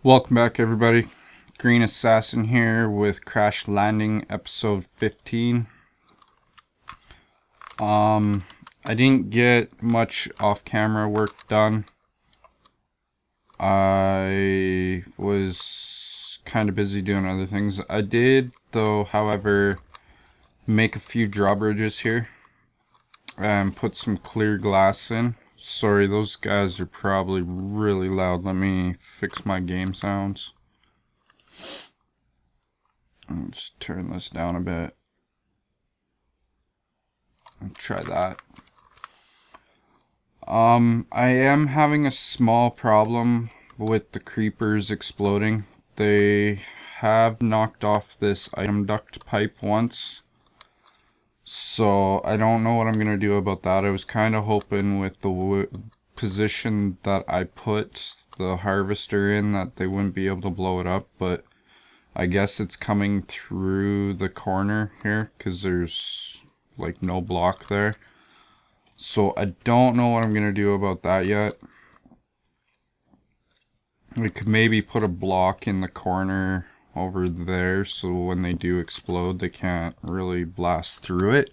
Welcome back, everybody. Green Assassin here with Crash Landing episode 15. I didn't get much off-camera work done. I was kind of busy doing other things. I did, though, however, make a few drawbridges here and put some clear glass in. Sorry, those guys are probably really loud. Let me fix my game sounds. Let's turn this down a bit. Try that. I am having a small problem with the creepers exploding. They have knocked off this item duct pipe once. So I don't know what I'm going to do about that. I was kind of hoping with the position that I put the harvester in that they wouldn't be able to blow it up, but I guess it's coming through the corner here because there's like no block there. So I don't know what I'm going to do about that yet. We could maybe put a block in the corner over there so when they do explode they can't really blast through it.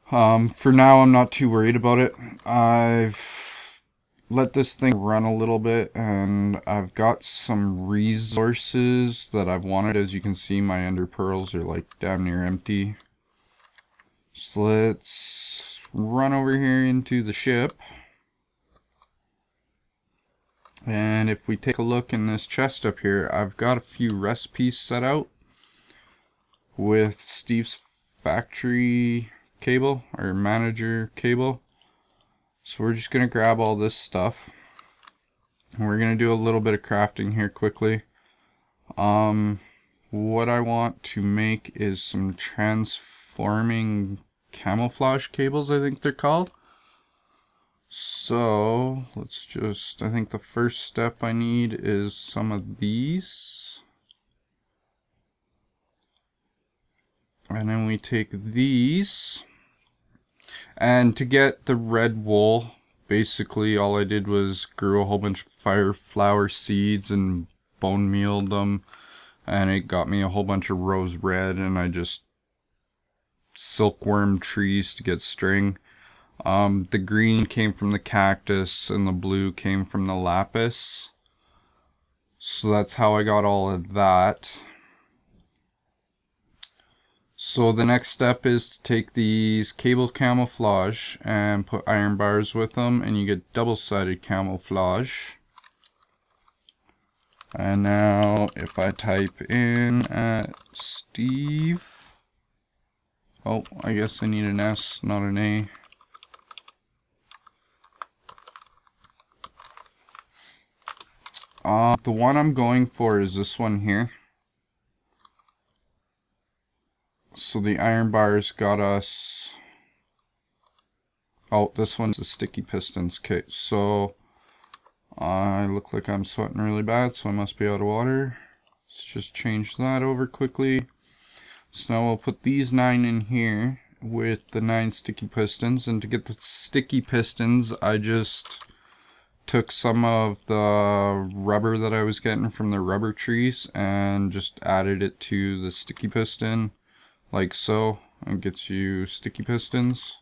For now I'm not too worried about it. I've let this thing run a little bit and I've got some resources that I've wanted. As you can see, my ender pearls are like damn near empty. So let's run over here into the ship. And if we take a look in this chest up here, I've got a few recipes set out with Steve's factory cable or manager cable. So we're just going to grab all this stuff. And we're going to do a little bit of crafting here quickly. What I want to make is some transforming camouflage cables, I think they're called. So let's just, I think the first step I need is some of these. And then we take these. And to get the red wool, basically all I did was grew a whole bunch of fire flower seeds and bone mealed them. And it got me a whole bunch of rose red, and I just silkworm trees to get string. The green came from the cactus and the blue came from the lapis. So that's how I got all of that. So the next step is to take these cable camouflage and put iron bars with them, and you get double-sided camouflage. And now if I type in at Steve, oh, I guess I need an S, not an A. The one I'm going for is this one here. So the iron bars got us... Oh, this one's the sticky pistons. Okay, so I look like I'm sweating really bad, so I must be out of water. Let's just change that over quickly. So now we'll put these 9 in here with the 9 sticky pistons. And to get the sticky pistons, I just took some of the rubber that I was getting from the rubber trees and just added it to the sticky piston like so, and gets you sticky pistons.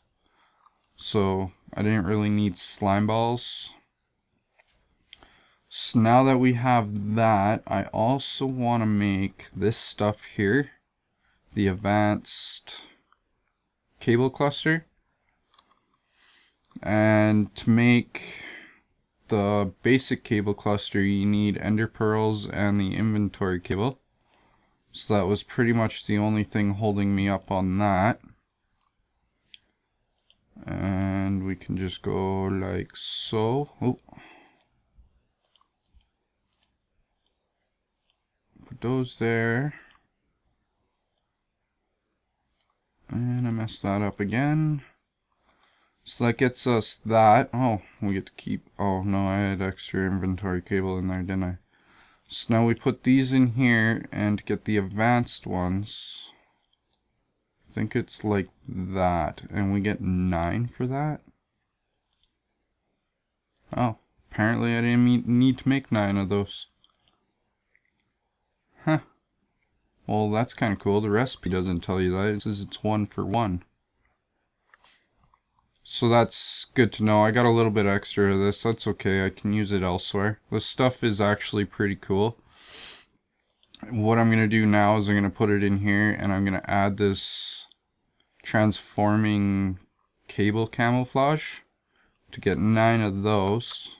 So I didn't really need slime balls. So now that we have that, I also want to make this stuff here, the advanced cable cluster. And to make the basic cable cluster, you need ender pearls and the inventory cable. So that was pretty much the only thing holding me up on that. And we can just go like so. Oh. Put those there. And I messed that up again. So that gets us that. Oh, we get to keep... Oh, no, I had extra inventory cable in there, didn't I? So now we put these in here, and to get the advanced ones, I think it's like that. And we get 9 for that. Oh, Apparently I didn't need to make 9 of those. Huh. Well, that's kind of cool. The recipe doesn't tell you that. It says it's 1 for 1. So that's good to know. I got a little bit extra of this. That's okay. I can use it elsewhere. This stuff is actually pretty cool. What I'm going to do now is I'm going to put it in here, and I'm going to add this transforming cable camouflage to get 9 of those.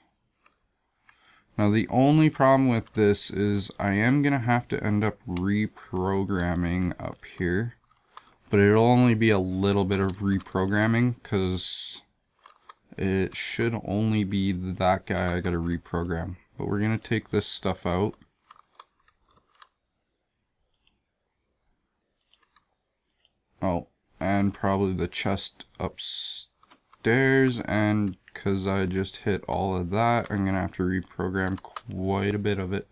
Now the only problem with this is I am going to have to end up reprogramming up here. But it'll only be a little bit of reprogramming because it should only be that guy I gotta reprogram. But we're going to take this stuff out. Oh, and probably the chest upstairs, and because I just hit all of that, I'm going to have to reprogram quite a bit of it.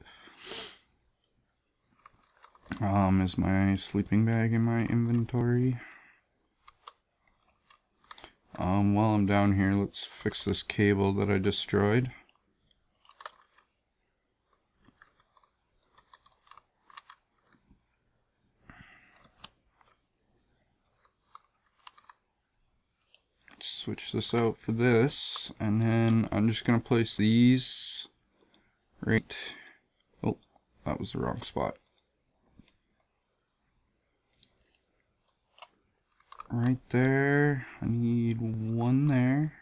Is my sleeping bag in my inventory? While I'm down here, let's fix this cable that I destroyed. Switch this out for this, and then I'm just going to place these right. Oh, that was the wrong spot. Right there. I need one there.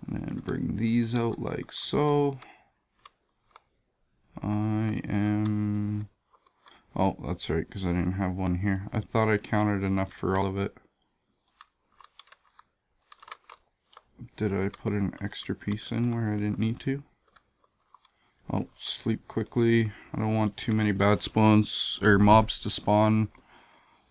And then bring these out like so. Oh, that's right, because I didn't have one here. I thought I counted enough for all of it. Did I put an extra piece in where I didn't need to? Oh, sleep quickly. I don't want too many bad spawns or mobs to spawn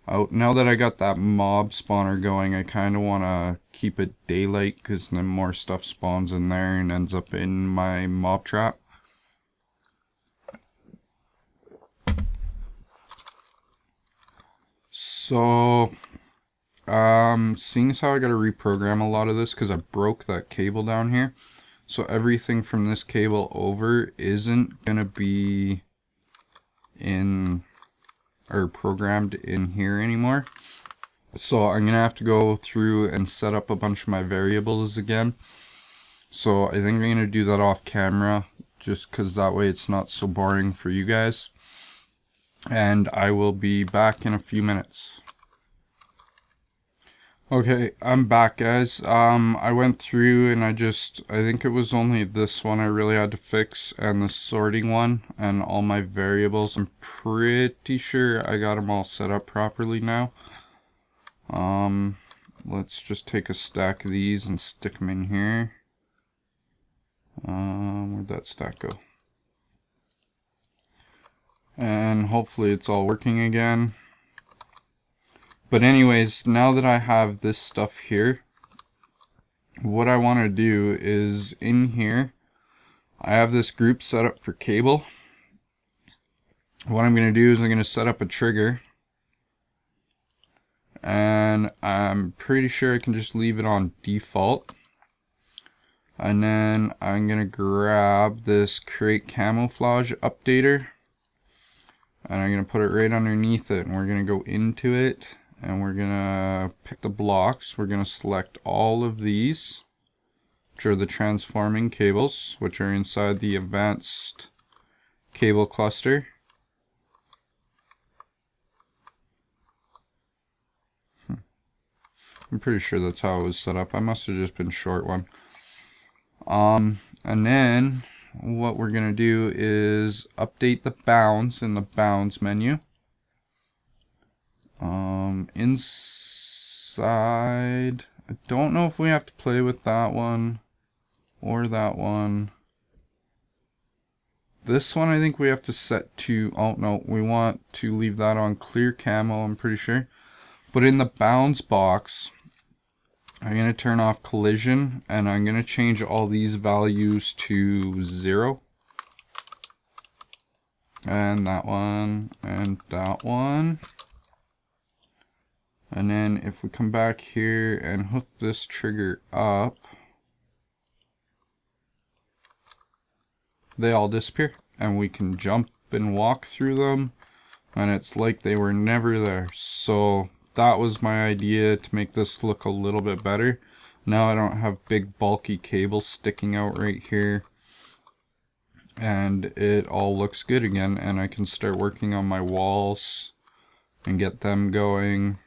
out. Now that I got that mob spawner going, I kind of want to keep it daylight because then more stuff spawns in there and ends up in my mob trap. So, seeing as how I got to reprogram a lot of this because I broke that cable down here. So everything from this cable over isn't going to be in or programmed in here anymore. So I'm going to have to go through and set up a bunch of my variables again. So I think I'm going to do that off camera just because that way it's not so boring for you guys. And I will be back in a few minutes. Okay, I'm back, guys. I went through and I think it was only this one I really had to fix, and the sorting one, and all my variables. I'm pretty sure I got them all set up properly now. Let's just take a stack of these and stick them in here. Where'd that stack go? And hopefully it's all working again. But anyways, now that I have this stuff here, what I want to do is in here, I have this group set up for cable. What I'm going to do is I'm going to set up a trigger. And I'm pretty sure I can just leave it on default. And then I'm going to grab this create camouflage updater. And I'm going to put it right underneath it. And we're going to go into it. And we're going to pick the blocks. We're going to select all of these, which are the transforming cables, which are inside the advanced cable cluster. I'm pretty sure that's how it was set up. I must have just been short one. And then what we're going to do is update the bounds in the bounds menu. Inside, I don't know if we have to play with that one or that one. This one I think we have to set to, oh no, we want to leave that on clear camo, I'm pretty sure. But in the bounds box, I'm going to turn off collision, and I'm going to change all these values to 0. And that one, and that one. And then if we come back here and hook this trigger up, they all disappear, and we can jump and walk through them, and it's like they were never there. So that was my idea to make this look a little bit better. Now I don't have big bulky cables sticking out right here, and it all looks good again, and I can start working on my walls and get them going.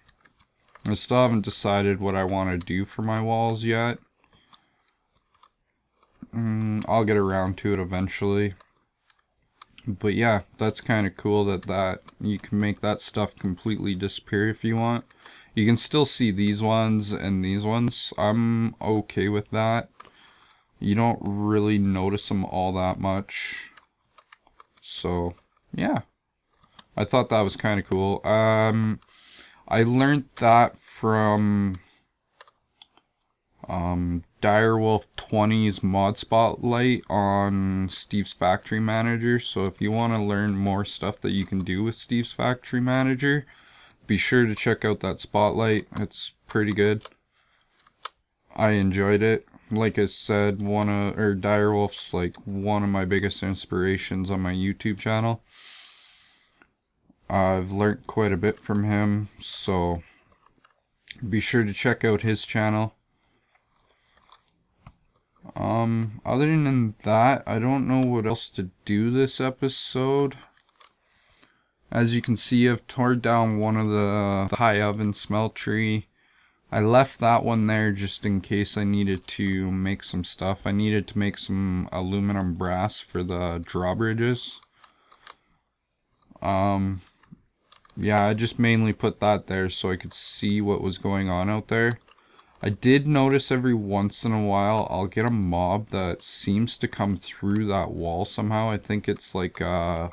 I still haven't decided what I want to do for my walls yet. I'll get around to it eventually. But yeah, that's kind of cool that you can make that stuff completely disappear if you want. You can still see these ones and these ones. I'm okay with that. You don't really notice them all that much. So yeah, I thought that was kind of cool. I learned that from Direwolf 20's Mod Spotlight on Steve's Factory Manager. So if you want to learn more stuff that you can do with Steve's Factory Manager, be sure to check out that spotlight. It's pretty good. I enjoyed it. Like I said, Direwolf's like one of my biggest inspirations on my YouTube channel. I've learned quite a bit from him, so be sure to check out his channel. Other than that, I don't know what else to do this episode. As you can see, I've torn down one of the high oven smeltery. I left that one there just in case I needed to make some stuff. I needed to make some aluminum brass for the drawbridges. Yeah, I just mainly put that there so I could see what was going on out there. I did notice every once in a while I'll get a mob that seems to come through that wall somehow. I think it's like a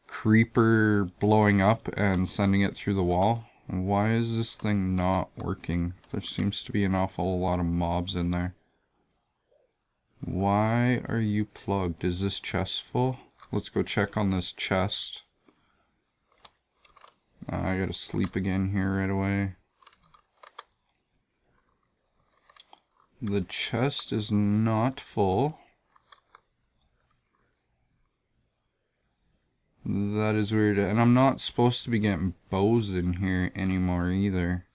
creeper blowing up and sending it through the wall. Why is this thing not working? There seems to be an awful lot of mobs in there. Why are you plugged? Is this chest full? Let's go check on this chest. I gotta sleep again here right away. The chest is not full. That is weird. And I'm not supposed to be getting bows in here anymore either.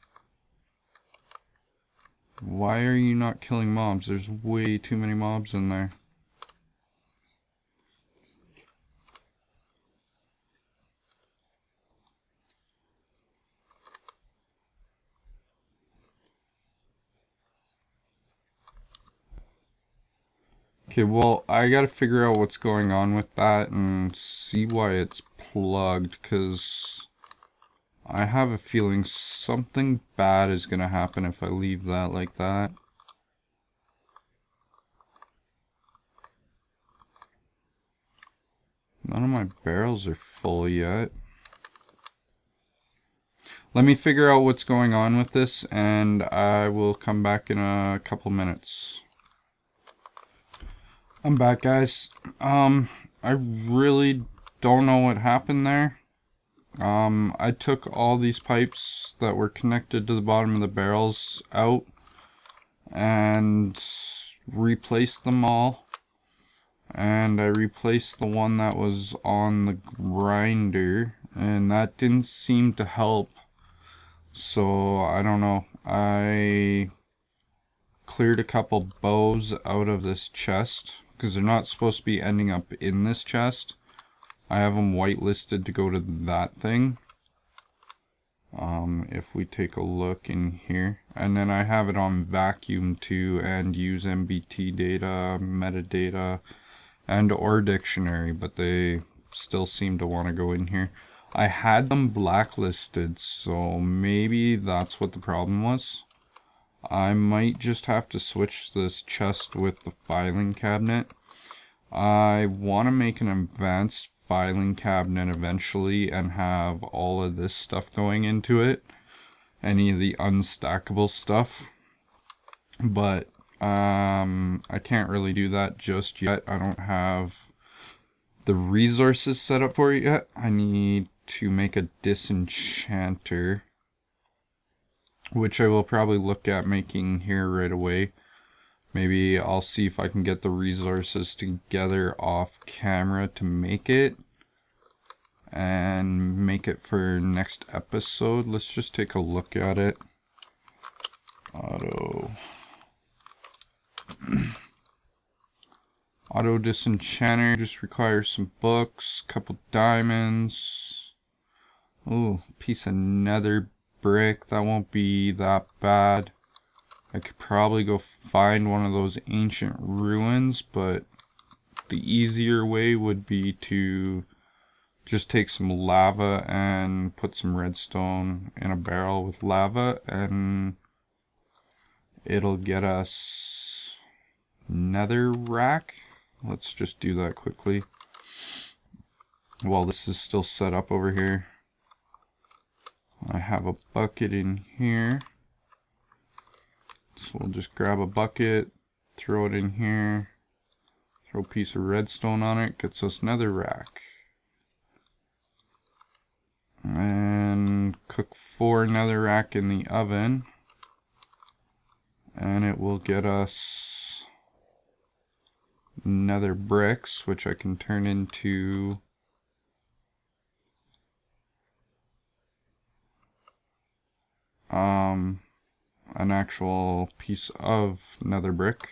Why are you not killing mobs? There's way too many mobs in there. Okay, well, I gotta figure out what's going on with that and see why it's plugged, because I have a feeling something bad is gonna happen if I leave that like that. None of my barrels are full yet. Let me figure out what's going on with this, and I will come back in a couple minutes. I'm back, guys. I really don't know what happened there. I took all these pipes that were connected to the bottom of the barrels out and replaced them all. And I replaced the one that was on the grinder, and that didn't seem to help. So I don't know. I cleared a couple bows out of this chest, because they're not supposed to be ending up in this chest. I have them whitelisted to go to that thing. If we take a look in here, and then I have it on vacuum too, and use MBT data, metadata, and or dictionary, but they still seem to want to go in here. I had them blacklisted, so maybe that's what the problem was. I might just have to switch this chest with the filing cabinet. I want to make an advanced filing cabinet eventually and have all of this stuff going into it. Any of the unstackable stuff. But I can't really do that just yet. I don't have the resources set up for it yet. I need to make a disenchanter, which I will probably look at making here right away. Maybe I'll see if I can get the resources together off camera to make it. And make it for next episode. Let's just take a look at it. Auto disenchanter just requires some books, couple diamonds. Oh, piece of nether brick. That won't be that bad. I could probably go find one of those ancient ruins, but the easier way would be to just take some lava and put some redstone in a barrel with lava, and it'll get us nether rack. Let's just do that quickly while this is still set up over here. I have a bucket in here, so we'll just grab a bucket, throw it in here, throw a piece of redstone on it, gets us nether rack. And cook 4 netherrack in the oven, and it will get us nether bricks, which I can turn into an actual piece of nether brick.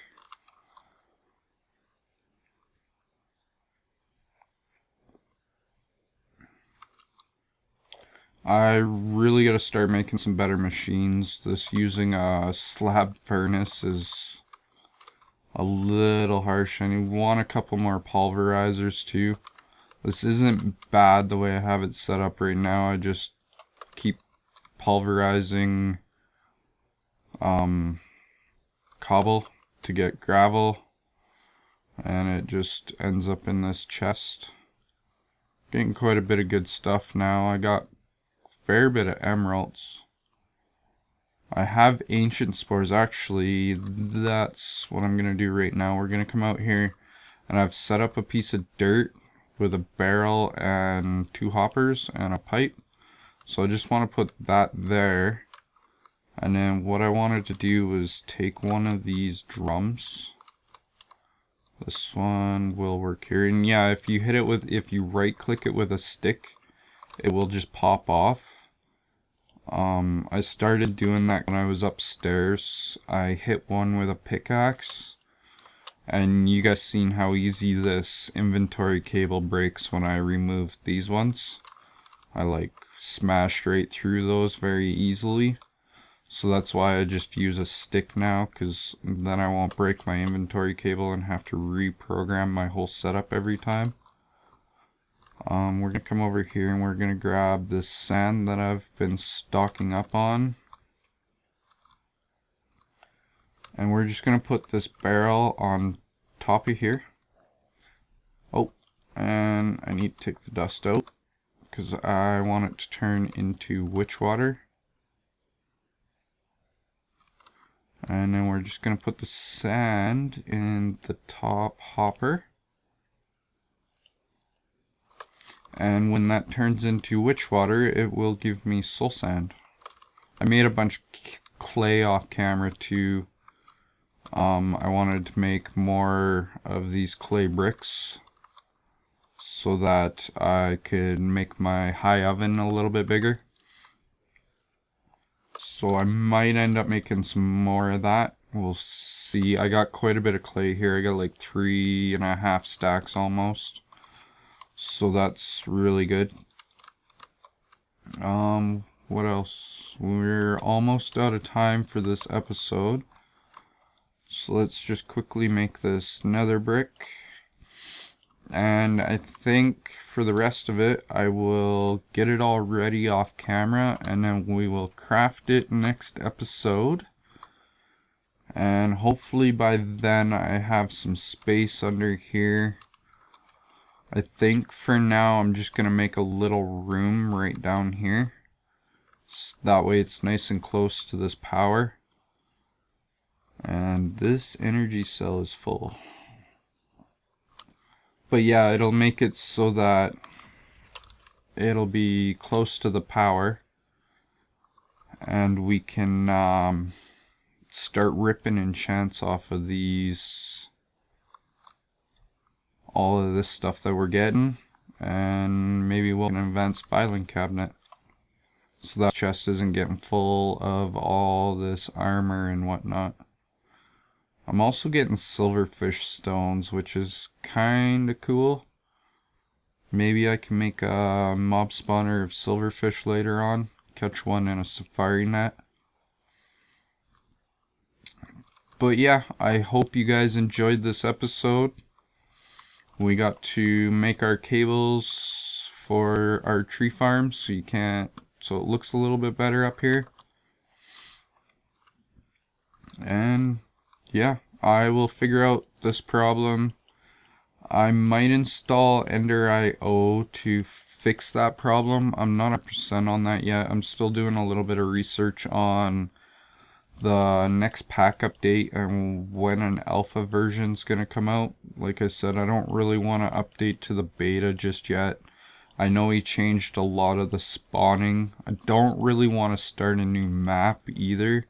I really gotta start making some better machines. This using a slab furnace is a little harsh. I want a couple more pulverizers too. This isn't bad the way I have it set up right now. I just keep pulverizing cobble to get gravel, and it just ends up in this chest. Getting quite a bit of good stuff now. I got fair bit of emeralds. I have ancient spores. Actually, that's what I'm gonna do right now. We're gonna come out here, and I've set up a piece of dirt with a barrel and 2 hoppers and a pipe. So I just want to put that there, and then what I wanted to do was take one of these drums. This one will work here, and yeah, if you hit it with, if you right click it with a stick, it will just pop off. I started doing that when I was upstairs. I hit one with a pickaxe, and you guys seen how easy this inventory cable breaks when I removed these ones. I like smashed right through those very easily. So that's why I just use a stick now, because then I won't break my inventory cable and have to reprogram my whole setup every time. We're gonna come over here and we're gonna grab this sand that I've been stocking up on, and we're just gonna put this barrel on top of here. Oh, and I need to take the dust out because I want it to turn into witch water. And then we're just gonna put the sand in the top hopper. And when that turns into witch water, it will give me soul sand. I made a bunch of clay off camera too. I wanted to make more of these clay bricks so that I could make my high oven a little bit bigger. So I might end up making some more of that. We'll see. I got quite a bit of clay here. I got like 3.5 stacks almost. So that's really good. What else? We're almost out of time for this episode. So let's just quickly make this nether brick. And I think for the rest of it, I will get it all ready off camera, and then we will craft it next episode. And hopefully by then I have some space under here. I think for now I'm just going to make a little room right down here. So that way it's nice and close to this power. And this energy cell is full. But yeah, it'll make it so that it'll be close to the power. And we can start ripping enchants off of all of this stuff that we're getting, and maybe we'll get an advanced filing cabinet, so that chest isn't getting full of all this armor and whatnot. I'm also getting silverfish stones, which is kinda cool. Maybe I can make a mob spawner of silverfish later on. Catch one in a safari net. But yeah, I hope you guys enjoyed this episode. We got to make our cables for our tree farm, so it looks a little bit better up here. And yeah, I will figure out this problem. I might install Ender.io to fix that problem. I'm not 100% on that yet. I'm still doing a little bit of research on the next pack update and when an alpha version's gonna come out. Like I said, I don't really want to update to the beta just yet. I know he changed a lot of the spawning. I don't really want to start a new map either.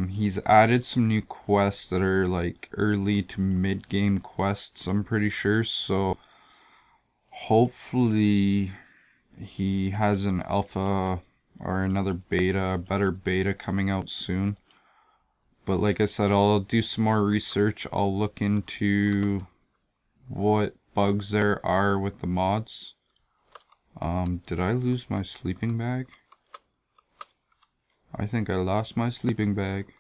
He's added some new quests that are like early to mid game quests, I'm pretty sure, so hopefully he has an alpha or another beta, a better beta coming out soon. But like I said, I'll do some more research. I'll look into what bugs there are with the mods. Did I lose my sleeping bag? I think I lost my sleeping bag.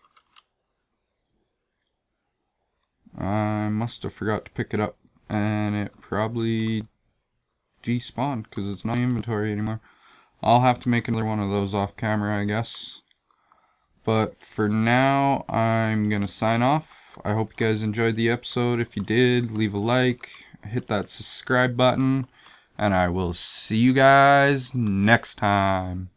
I must have forgot to pick it up, and it probably despawned because it's not in inventory anymore. I'll have to make another one of those off camera, I guess. But for now, I'm gonna sign off. I hope you guys enjoyed the episode. If you did, leave a like, hit that subscribe button, and I will see you guys next time.